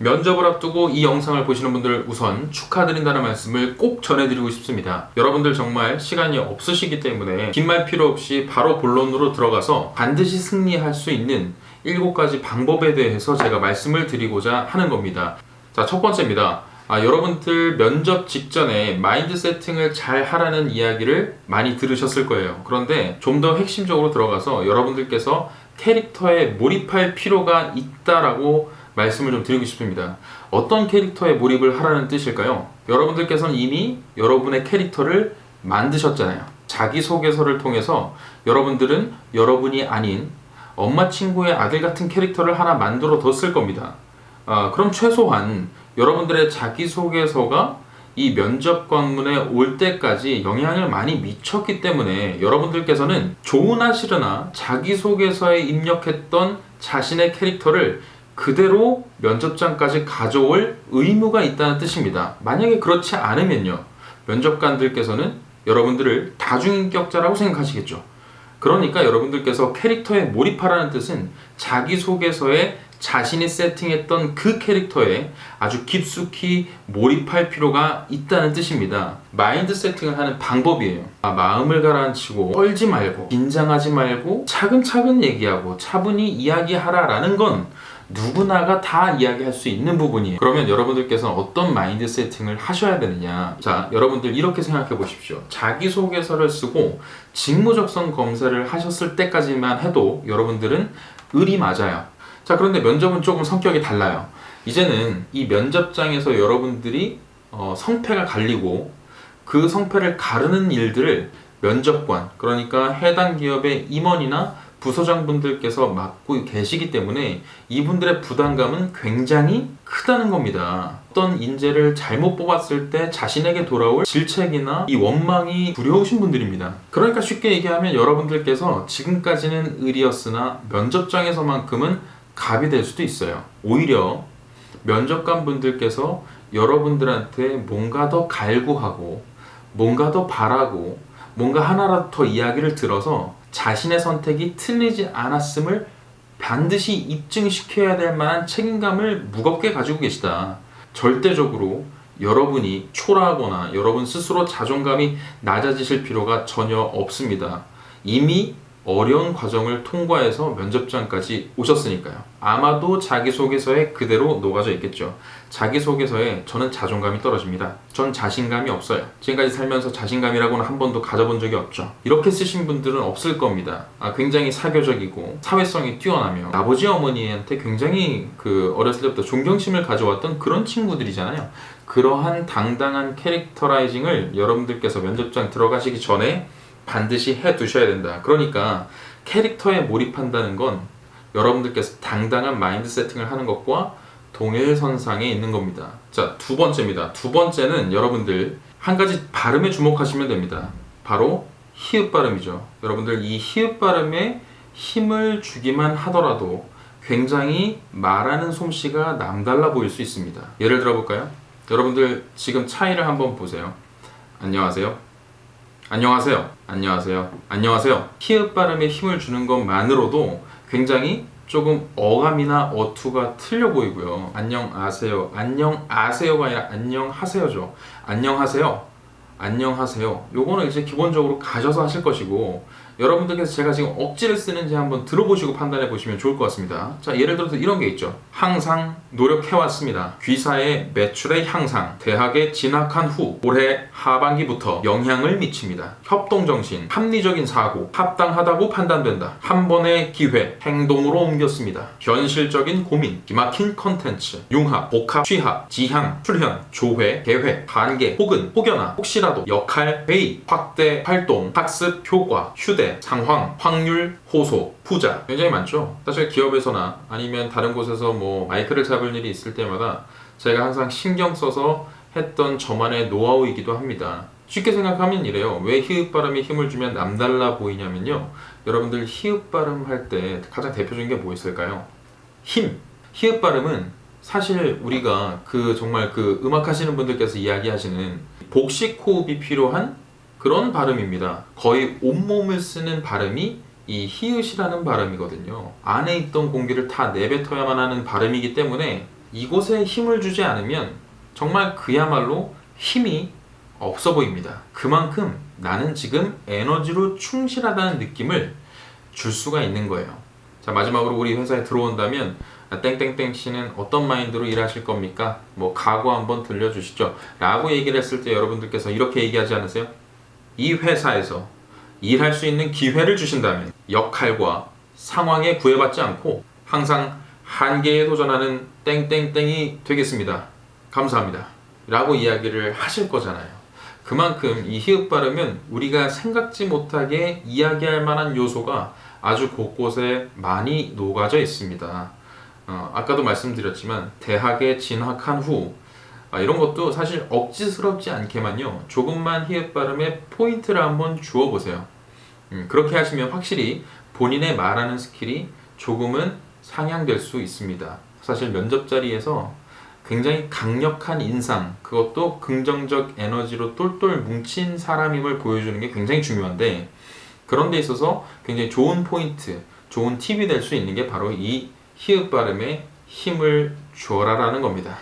면접을 앞두고 이 영상을 보시는 분들 우선 축하드린다는 말씀을 꼭 전해드리고 싶습니다. 여러분들 정말 시간이 없으시기 때문에 긴 말 필요 없이 바로 본론으로 들어가서 반드시 승리할 수 있는 7가지 방법에 대해서 제가 말씀을 드리고자 하는 겁니다. 자, 첫 번째입니다. 여러분들 면접 직전에 마인드 세팅을 잘 하라는 이야기를 많이 들으셨을 거예요. 그런데 좀 더 핵심적으로 들어가서 여러분들께서 캐릭터에 몰입할 필요가 있다라고 말씀을 좀 드리고 싶습니다. 어떤 캐릭터에 몰입을 하라는 뜻일까요? 여러분들께서는 이미 여러분의 캐릭터를 만드셨잖아요. 자기소개서를 통해서 여러분들은 여러분이 아닌 엄마 친구의 아들 같은 캐릭터를 하나 만들어 뒀을 겁니다. 그럼 최소한 여러분들의 자기소개서가 이 면접 관문에 올 때까지 영향을 많이 미쳤기 때문에 여러분들께서는 좋으나 싫으나 자기소개서에 입력했던 자신의 캐릭터를 그대로 면접장까지 가져올 의무가 있다는 뜻입니다. 만약에 그렇지 않으면요, 면접관들께서는 여러분들을 다중인격자라고 생각하시겠죠. 그러니까 여러분들께서 캐릭터에 몰입하라는 뜻은 자기소개서에 자신이 세팅했던 그 캐릭터에 아주 깊숙이 몰입할 필요가 있다는 뜻입니다. 마인드 세팅을 하는 방법이에요. 마음을 가라앉히고 떨지 말고 긴장하지 말고 차근차근 얘기하고 차분히 이야기하라라는 건 누구나가 다 이야기할 수 있는 부분이에요. 그러면 여러분들께서는 어떤 마인드 세팅을 하셔야 되느냐? 자, 여러분들 이렇게 생각해 보십시오. 자기소개서를 쓰고 직무적성 검사를 하셨을 때까지만 해도 여러분들은 을이 맞아요. 자, 그런데 면접은 조금 성격이 달라요. 이제는 이 면접장에서 여러분들이 성패가 갈리고 그 성패를 가르는 일들을 면접관, 그러니까 해당 기업의 임원이나 부서장분들께서 맡고 계시기 때문에 이분들의 부담감은 굉장히 크다는 겁니다. 어떤 인재를 잘못 뽑았을 때 자신에게 돌아올 질책이나 이 원망이 두려우신 분들입니다. 그러니까 쉽게 얘기하면 여러분들께서 지금까지는 을이었으나 면접장에서만큼은 갑이 될 수도 있어요. 오히려 면접관 분들께서 여러분들한테 뭔가 더 갈구하고 뭔가 더 바라고 뭔가 하나라도 더 이야기를 들어서 자신의 선택이 틀리지 않았음을 반드시 입증시켜야 될 만한 책임감을 무겁게 가지고 계시다. 절대적으로 여러분이 초라하거나 여러분 스스로 자존감이 낮아지실 필요가 전혀 없습니다. 이미 어려운 과정을 통과해서 면접장까지 오셨으니까요. 아마도 자기소개서에 그대로 녹아져 있겠죠. 자기소개서에 저는 자존감이 떨어집니다. 전 자신감이 없어요. 지금까지 살면서 자신감이라고는 한 번도 가져본 적이 없죠. 이렇게 쓰신 분들은 없을 겁니다. 굉장히 사교적이고 사회성이 뛰어나며 아버지 어머니한테 굉장히 어렸을 때부터 존경심을 가져왔던 그런 친구들이잖아요. 그러한 당당한 캐릭터라이징을 여러분들께서 면접장 들어가시기 전에 반드시 해두셔야 된다. 그러니까 캐릭터에 몰입한다는 건 여러분들께서 당당한 마인드 세팅을 하는 것과 동일선상에 있는 겁니다. 자, 두 번째입니다. 두 번째는 여러분들 한 가지 발음에 주목하시면 됩니다. 바로 히읗 발음이죠. 여러분들 이 히읗 발음에 힘을 주기만 하더라도 굉장히 말하는 솜씨가 남달라 보일 수 있습니다. 예를 들어 볼까요? 여러분들 지금 차이를 한번 보세요. 안녕하세요. 안녕하세요. 안녕하세요. 안녕하세요. 히읗 발음에 힘을 주는 것만으로도 굉장히 조금 어감이나 어투가 틀려 보이고요. 안녕하세요. 안녕하세요가 아니라 안녕하세요죠. 안녕하세요. 안녕하세요. 요거는 이제 기본적으로 가셔서 하실 것이고, 여러분들께서 제가 지금 억지를 쓰는지 한번 들어보시고 판단해 보시면 좋을 것 같습니다. 자, 예를 들어서 이런 게 있죠. 항상 노력해왔습니다. 귀사의 매출의 향상, 대학에 진학한 후 올해 하반기부터 영향을 미칩니다. 협동정신, 합리적인 사고, 합당하다고 판단된다. 한 번의 기회, 행동으로 옮겼습니다. 현실적인 고민, 기막힌 컨텐츠, 융합, 복합, 취합, 지향, 출현, 조회, 계획, 한계, 혹은 혹여나, 혹시라도, 역할, 회의, 확대, 활동, 학습, 효과, 휴대, 상황, 확률, 호소, 후자, 굉장히 많죠. 사실 기업에서나 아니면 다른 곳에서 마이크를 잡을 일이 있을 때마다 제가 항상 신경 써서 했던 저만의 노하우이기도 합니다. 쉽게 생각하면 이래요. 왜 히읗 발음에 힘을 주면 남달라 보이냐면요, 여러분들 히읗 발음 할 때 가장 대표적인 게 뭐 있을까요? 힘. 히읗 발음은 사실 우리가 정말 음악 하시는 분들께서 이야기하시는 복식 호흡이 필요한 그런 발음입니다. 거의 온몸을 쓰는 발음이 이 히읗이라는 발음이거든요. 안에 있던 공기를 다 내뱉어야만 하는 발음이기 때문에 이곳에 힘을 주지 않으면 정말 그야말로 힘이 없어 보입니다. 그만큼 나는 지금 에너지로 충실하다는 느낌을 줄 수가 있는 거예요. 자, 마지막으로 우리 회사에 들어온다면 땡땡땡 씨는 어떤 마인드로 일하실 겁니까? 뭐 각오 한번 들려주시죠 라고 얘기를 했을 때 여러분들께서 이렇게 얘기하지 않으세요? 이 회사에서 일할 수 있는 기회를 주신다면 역할과 상황에 구애받지 않고 항상 한계에 도전하는 땡땡땡이 되겠습니다. 감사합니다 라고 이야기를 하실 거잖아요. 그만큼 이 히읗 발음은 우리가 생각지 못하게 이야기할 만한 요소가 아주 곳곳에 많이 녹아져 있습니다. 아까도 말씀드렸지만 대학에 진학한 후 이런 것도 사실 억지스럽지 않게만요 조금만 히읗 발음에 포인트를 한번 주어보세요. 그렇게 하시면 확실히 본인의 말하는 스킬이 조금은 상향될 수 있습니다. 사실 면접 자리에서 굉장히 강력한 인상, 그것도 긍정적 에너지로 똘똘 뭉친 사람임을 보여주는 게 굉장히 중요한데, 그런 데 있어서 굉장히 좋은 포인트, 좋은 팁이 될 수 있는 게 바로 이 히읗 발음에 힘을 줘라라는 겁니다.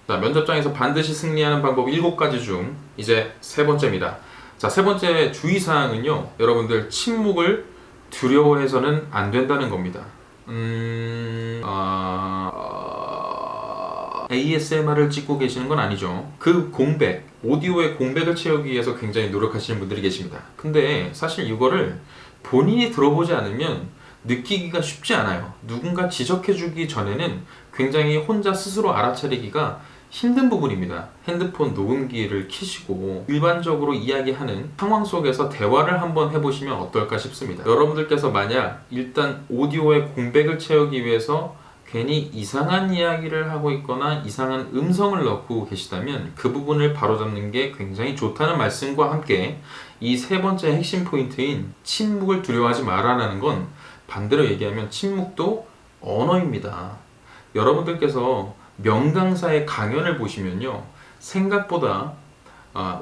자, 면접장에서 반드시 승리하는 방법 7가지 중 이제 세 번째입니다. 자, 세 번째 주의사항은요, 여러분들 침묵을 두려워해서는 안 된다는 겁니다. ASMR을 찍고 계시는 건 아니죠. 그 공백, 오디오의 공백을 채우기 위해서 굉장히 노력하시는 분들이 계십니다. 근데 사실 이거를 본인이 들어보지 않으면 느끼기가 쉽지 않아요. 누군가 지적해주기 전에는 굉장히 혼자 스스로 알아차리기가 힘든 부분입니다. 핸드폰 녹음기를 켜시고 일반적으로 이야기하는 상황 속에서 대화를 한번 해보시면 어떨까 싶습니다. 여러분들께서 만약 일단 오디오의 공백을 채우기 위해서 괜히 이상한 이야기를 하고 있거나 이상한 음성을 넣고 계시다면 그 부분을 바로잡는 게 굉장히 좋다는 말씀과 함께 이 세 번째 핵심 포인트인 침묵을 두려워하지 말아라는 건 반대로 얘기하면 침묵도 언어입니다. 여러분들께서 명강사의 강연을 보시면요, 생각보다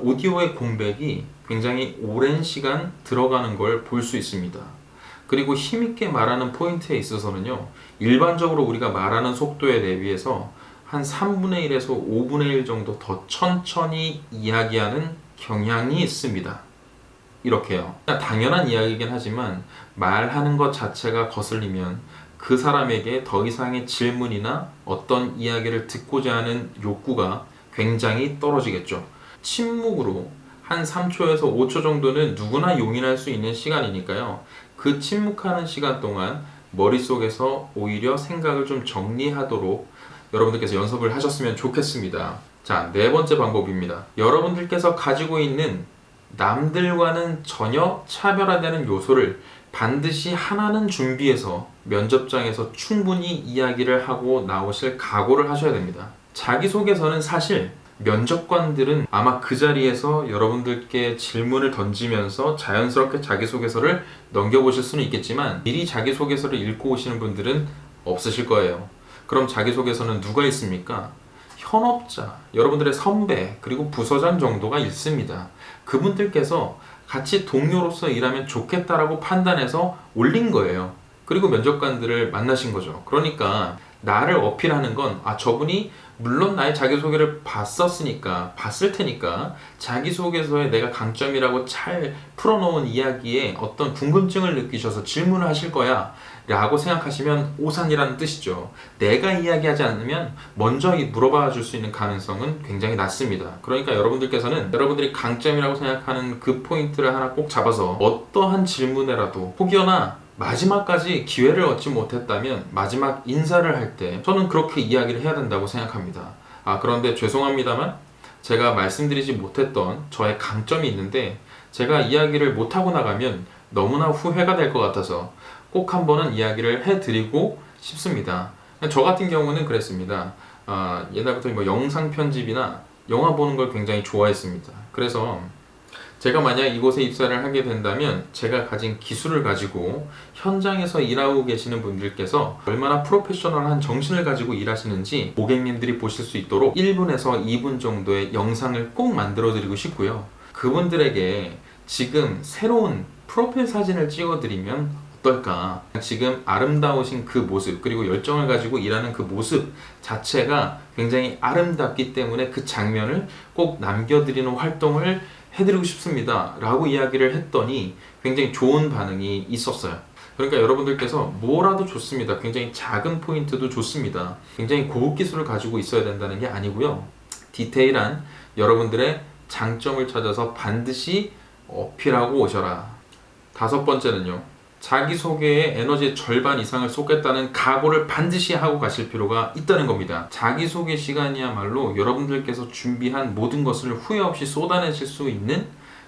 오디오의 공백이 굉장히 오랜 시간 들어가는 걸 볼 수 있습니다. 그리고 힘있게 말하는 포인트에 있어서는요, 일반적으로 우리가 말하는 속도에 대비해서 한 3분의 1에서 5분의 1 정도 더 천천히 이야기하는 경향이 있습니다. 이렇게요. 당연한 이야기이긴 하지만 말하는 것 자체가 거슬리면 그 사람에게 더 이상의 질문이나 어떤 이야기를 듣고자 하는 욕구가 굉장히 떨어지겠죠. 침묵으로 한 3초에서 5초 정도는 누구나 용인할 수 있는 시간이니까요. 그 침묵하는 시간 동안 머릿속에서 오히려 생각을 좀 정리하도록 여러분들께서 연습을 하셨으면 좋겠습니다. 자, 네 번째 방법입니다. 여러분들께서 가지고 있는 남들과는 전혀 차별화되는 요소를 반드시 하나는 준비해서 면접장에서 충분히 이야기를 하고 나오실 각오를 하셔야 됩니다. 자기소개서는 사실 면접관들은 아마 그 자리에서 여러분들께 질문을 던지면서 자연스럽게 자기소개서를 넘겨보실 수는 있겠지만 미리 자기소개서를 읽고 오시는 분들은 없으실 거예요. 그럼 자기소개서는 누가 있습니까? 현업자, 여러분들의 선배, 그리고 부서장 정도가 있습니다. 그분들께서 같이 동료로서 일하면 좋겠다라고 판단해서 올린 거예요. 그리고 면접관들을 만나신 거죠. 그러니까 나를 어필하는 건 저분이 물론 나의 자기소개를 봤을 테니까 자기소개서에 내가 강점이라고 잘 풀어놓은 이야기에 어떤 궁금증을 느끼셔서 질문을 하실 거야 라고 생각하시면 오산이라는 뜻이죠. 내가 이야기하지 않으면 먼저 물어봐 줄 수 있는 가능성은 굉장히 낮습니다. 그러니까 여러분들께서는 여러분들이 강점이라고 생각하는 그 포인트를 하나 꼭 잡아서 어떠한 질문에라도 혹여나 마지막까지 기회를 얻지 못했다면 마지막 인사를 할 때 저는 그렇게 이야기를 해야 된다고 생각합니다. 그런데 죄송합니다만 제가 말씀드리지 못했던 저의 강점이 있는데 제가 이야기를 못하고 나가면 너무나 후회가 될 것 같아서 꼭 한 번은 이야기를 해드리고 싶습니다. 저 같은 경우는 그랬습니다. 옛날부터 뭐 영상 편집이나 영화 보는 걸 굉장히 좋아했습니다. 그래서 제가 만약 이곳에 입사를 하게 된다면 제가 가진 기술을 가지고 현장에서 일하고 계시는 분들께서 얼마나 프로페셔널한 정신을 가지고 일하시는지 고객님들이 보실 수 있도록 1분에서 2분 정도의 영상을 꼭 만들어 드리고 싶고요. 그분들에게 지금 새로운 프로필 사진을 찍어 드리면 어떨까? 지금 아름다우신 그 모습, 그리고 열정을 가지고 일하는 그 모습 자체가 굉장히 아름답기 때문에 그 장면을 꼭 남겨드리는 활동을 해드리고 싶습니다 라고 이야기를 했더니 굉장히 좋은 반응이 있었어요. 그러니까 여러분들께서 뭐라도 좋습니다. 굉장히 작은 포인트도 좋습니다. 굉장히 고급 기술을 가지고 있어야 된다는 게 아니고요. 디테일한 여러분들의 장점을 찾아서 반드시 어필하고 오셔라. 5번째는요. 자기소개에 에너지의 절반 이상을 쏟겠다는 각오를 반드시 하고 가실 필요가 있다는 겁니다. 자기소개 시간이야말로 여러분들께서 준비한 모든 것을 후회 없이 쏟아내실 수 있는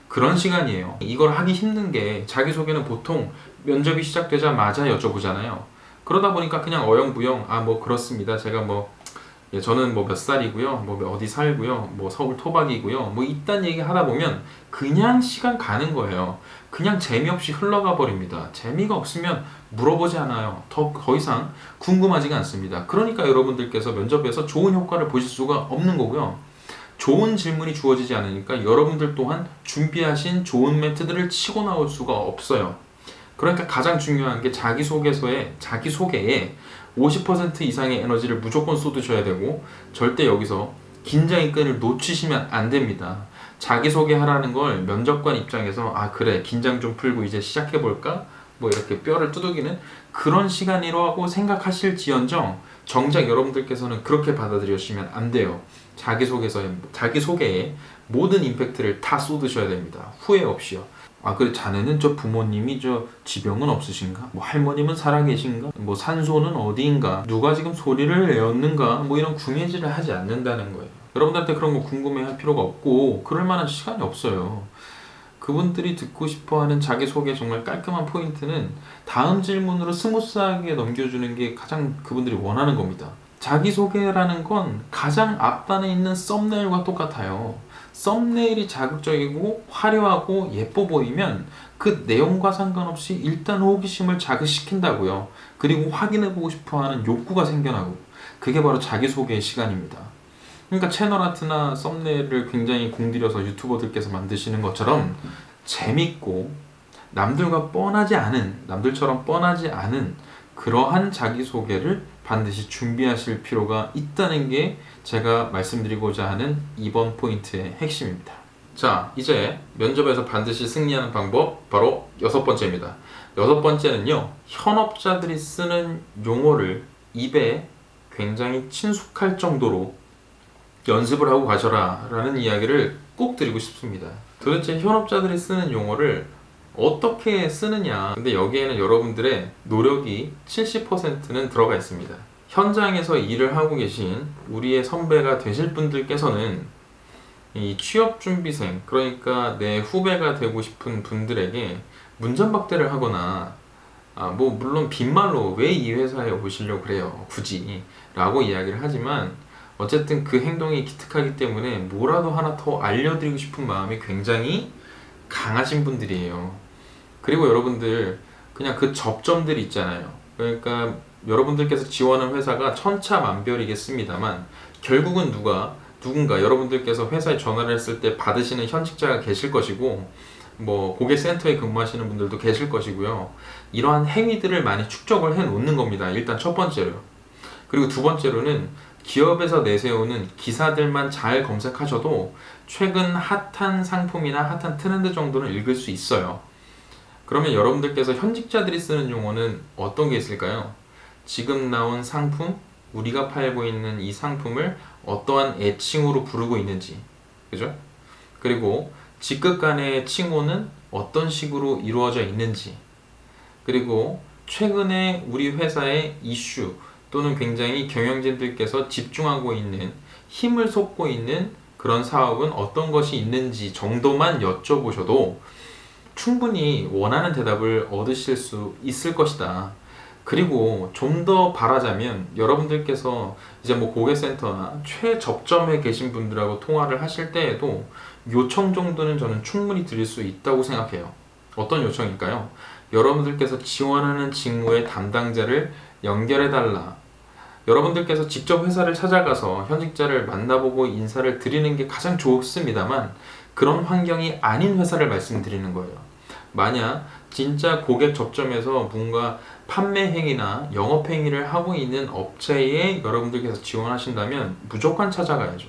그런 시간이에요. 이걸 하기 힘든 게 자기소개는 보통 면접이 시작되자마자 여쭤보잖아요. 그러다 보니까 그냥 어영부영 뭐 그렇습니다. 제가 저는 몇 살이고요, 어디 살고요, 서울 토박이고요, 이딴 얘기 하다 보면 그냥 시간 가는 거예요. 그냥 재미없이 흘러가 버립니다. 재미가 없으면 물어보지 않아요. 더 이상 궁금하지가 않습니다. 그러니까 여러분들께서 면접에서 좋은 효과를 보실 수가 없는 거고요. 좋은 질문이 주어지지 않으니까 여러분들 또한 준비하신 좋은 멘트들을 치고 나올 수가 없어요. 그러니까 가장 중요한 게 자기소개에 50% 이상의 에너지를 무조건 쏟으셔야 되고, 절대 여기서 긴장의 끈을 놓치시면 안 됩니다. 자기소개하라는 걸 면접관 입장에서 그래 긴장 좀 풀고 이제 시작해볼까? 이렇게 뼈를 두들기는 그런 시간이라고 생각하실지언정 정작 여러분들께서는 그렇게 받아들여주시면 안 돼요. 자기소개에 모든 임팩트를 다 쏟으셔야 됩니다. 후회 없이요. 그래 자네는 부모님이 지병은 없으신가? 할머님은 살아계신가? 산소는 어디인가? 누가 지금 소리를 내었는가? 이런 궁예질을 하지 않는다는 거예요. 여러분들한테 그런 거 궁금해할 필요가 없고 그럴 만한 시간이 없어요. 그분들이 듣고 싶어하는 자기소개 정말 깔끔한 포인트는 다음 질문으로 스무스하게 넘겨주는 게 가장 그분들이 원하는 겁니다. 자기소개라는 건 가장 앞단에 있는 썸네일과 똑같아요. 썸네일이 자극적이고 화려하고 예뻐 보이면 그 내용과 상관없이 일단 호기심을 자극시킨다고요. 그리고 확인해보고 싶어하는 욕구가 생겨나고, 그게 바로 자기소개의 시간입니다. 그러니까 채널 아트나 썸네일을 굉장히 공들여서 유튜버들께서 만드시는 것처럼 재밌고 남들처럼 뻔하지 않은 그러한 자기소개를 반드시 준비하실 필요가 있다는 게 제가 말씀드리고자 하는 이번 포인트의 핵심입니다. 자, 이제 면접에서 반드시 승리하는 방법 바로 6번째입니다. 6번째는요. 현업자들이 쓰는 용어를 입에 굉장히 친숙할 정도로 연습을 하고 가셔라 라는 이야기를 꼭 드리고 싶습니다. 도대체 현업자들이 쓰는 용어를 어떻게 쓰느냐. 근데 여기에는 여러분들의 노력이 70%는 들어가 있습니다. 현장에서 일을 하고 계신 우리의 선배가 되실 분들께서는 이 취업준비생, 그러니까 내 후배가 되고 싶은 분들에게 문전박대를 하거나 물론 빈말로 왜 이 회사에 오시려고 그래요 굳이 라고 이야기를 하지만, 어쨌든 그 행동이 기특하기 때문에 뭐라도 하나 더 알려드리고 싶은 마음이 굉장히 강하신 분들이에요. 그리고 여러분들 그냥 그 접점들이 있잖아요. 그러니까 여러분들께서 지원한 회사가 천차만별이겠습니다만 결국은 누군가 여러분들께서 회사에 전화를 했을 때 받으시는 현직자가 계실 것이고, 고객센터에 근무하시는 분들도 계실 것이고요. 이러한 행위들을 많이 축적을 해 놓는 겁니다. 일단 첫 번째로. 그리고 두 번째로는 기업에서 내세우는 기사들만 잘 검색하셔도 최근 핫한 상품이나 핫한 트렌드 정도는 읽을 수 있어요. 그러면 여러분들께서 현직자들이 쓰는 용어는 어떤 게 있을까요? 지금 나온 상품, 우리가 팔고 있는 이 상품을 어떠한 애칭으로 부르고 있는지, 그죠? 그리고 직급 간의 칭호는 어떤 식으로 이루어져 있는지, 그리고 최근에 우리 회사의 이슈 또는 굉장히 경영진들께서 집중하고 있는, 힘을 쏟고 있는 그런 사업은 어떤 것이 있는지 정도만 여쭤보셔도 충분히 원하는 대답을 얻으실 수 있을 것이다. 그리고 좀 더 바라자면 여러분들께서 이제 고객센터나 최접점에 계신 분들하고 통화를 하실 때에도 요청 정도는 저는 충분히 드릴 수 있다고 생각해요. 어떤 요청일까요? 여러분들께서 지원하는 직무의 담당자를 연결해달라. 여러분들께서 직접 회사를 찾아가서 현직자를 만나보고 인사를 드리는 게 가장 좋습니다만 그런 환경이 아닌 회사를 말씀드리는 거예요. 만약 진짜 고객 접점에서 뭔가 판매 행위나 영업 행위를 하고 있는 업체에 여러분들께서 지원하신다면 무조건 찾아가야죠.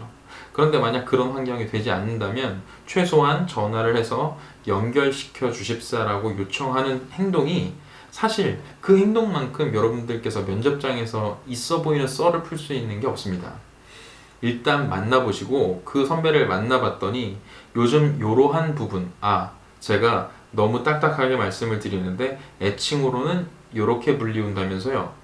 그런데 만약 그런 환경이 되지 않는다면 최소한 전화를 해서 연결시켜 주십사라고 요청하는 행동이 사실 그 행동만큼 여러분들께서 면접장에서 있어 보이는 썰을 풀 수 있는 게 없습니다. 일단 만나보시고 그 선배를 만나봤더니 요즘 요러한 부분, 제가 너무 딱딱하게 말씀을 드리는데 애칭으로는 요렇게 불리운다면서요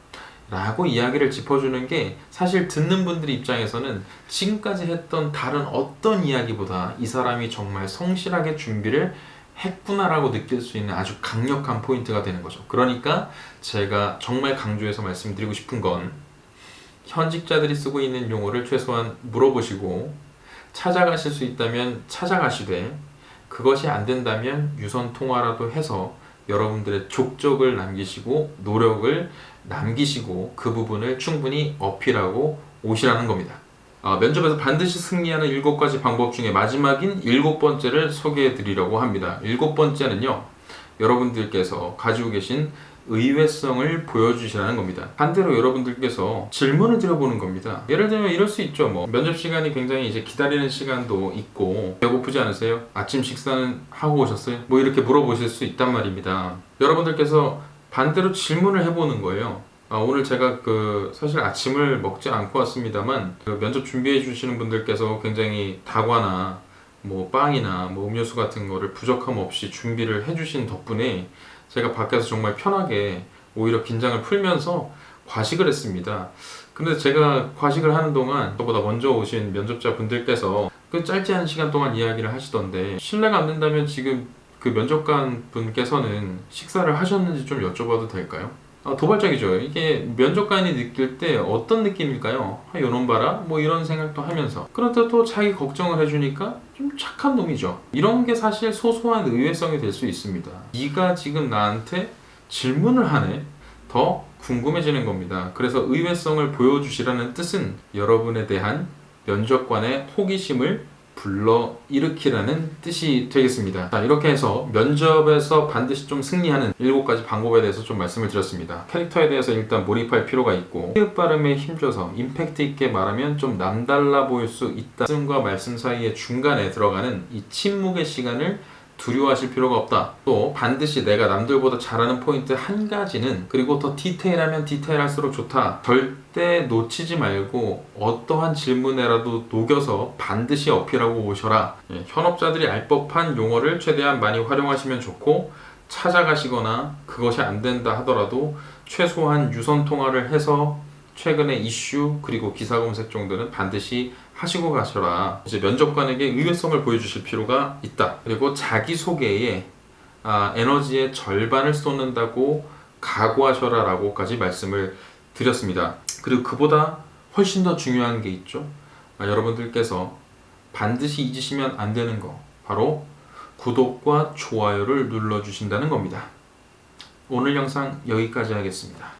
라고 이야기를 짚어주는 게 사실 듣는 분들 입장에서는 지금까지 했던 다른 어떤 이야기보다 이 사람이 정말 성실하게 준비를 했구나라고 느낄 수 있는 아주 강력한 포인트가 되는 거죠. 그러니까 제가 정말 강조해서 말씀드리고 싶은 건 현직자들이 쓰고 있는 용어를 최소한 물어보시고 찾아가실 수 있다면 찾아가시되 그것이 안 된다면 유선 통화라도 해서 여러분들의 족적을 남기시고 노력을 남기시고 그 부분을 충분히 어필하고 오시라는 겁니다. 면접에서 반드시 승리하는 7가지 방법 중에 마지막인 7번째를 소개해 드리려고 합니다. 7번째는요, 여러분들께서 가지고 계신 의외성을 보여주시라는 겁니다. 반대로 여러분들께서 질문을 드려보는 겁니다. 예를 들면 이럴 수 있죠. 면접 시간이 굉장히 이제 기다리는 시간도 있고 배고프지 않으세요? 아침 식사는 하고 오셨어요? 이렇게 물어보실 수 있단 말입니다. 여러분들께서 반대로 질문을 해보는 거예요. 오늘 제가 사실 아침을 먹지 않고 왔습니다만 면접 준비해 주시는 분들께서 굉장히 다과나 빵이나 음료수 같은 거를 부족함 없이 준비를 해주신 덕분에 제가 밖에서 정말 편하게 오히려 긴장을 풀면서 과식을 했습니다. 근데 제가 과식을 하는 동안 저보다 먼저 오신 면접자 분들께서 그 짧지 않은 시간 동안 이야기를 하시던데 실례가 안 된다면 지금 그 면접관 분께서는 식사를 하셨는지 좀 여쭤봐도 될까요? 도발적이죠. 이게 면접관이 느낄 때 어떤 느낌일까요? 요놈 봐라? 이런 생각도 하면서 그런데 또 자기 걱정을 해주니까 좀 착한 놈이죠. 이런 게 사실 소소한 의외성이 될 수 있습니다. 네가 지금 나한테 질문을 하네? 더 궁금해지는 겁니다. 그래서 의외성을 보여주시라는 뜻은 여러분에 대한 면접관의 호기심을 불러일으키라는 뜻이 되겠습니다. 자, 이렇게 해서 면접에서 반드시 좀 승리하는 7가지 방법에 대해서 좀 말씀을 드렸습니다. 캐릭터에 대해서 일단 몰입할 필요가 있고 피읍 발음에 힘줘서 임팩트 있게 말하면 좀 남달라 보일 수 있다. 말씀과 말씀 사이에 중간에 들어가는 이 침묵의 시간을 두려워하실 필요가 없다. 또 반드시 내가 남들보다 잘하는 포인트 한 가지는 그리고 더 디테일하면 디테일할수록 좋다. 절대 놓치지 말고 어떠한 질문에라도 녹여서 반드시 어필하고 오셔라. 현업자들이 알 법한 용어를 최대한 많이 활용하시면 좋고 찾아가시거나 그것이 안 된다 하더라도 최소한 유선 통화를 해서 최근의 이슈 그리고 기사 검색 정도는 반드시 하시고 가셔라. 이제 면접관에게 의외성을 보여주실 필요가 있다. 그리고 자기소개에 에너지의 절반을 쏟는다고 각오하셔라 라고까지 말씀을 드렸습니다. 그리고 그보다 훨씬 더 중요한 게 있죠. 여러분들께서 반드시 잊으시면 안 되는 거 바로 구독과 좋아요를 눌러주신다는 겁니다. 오늘 영상 여기까지 하겠습니다.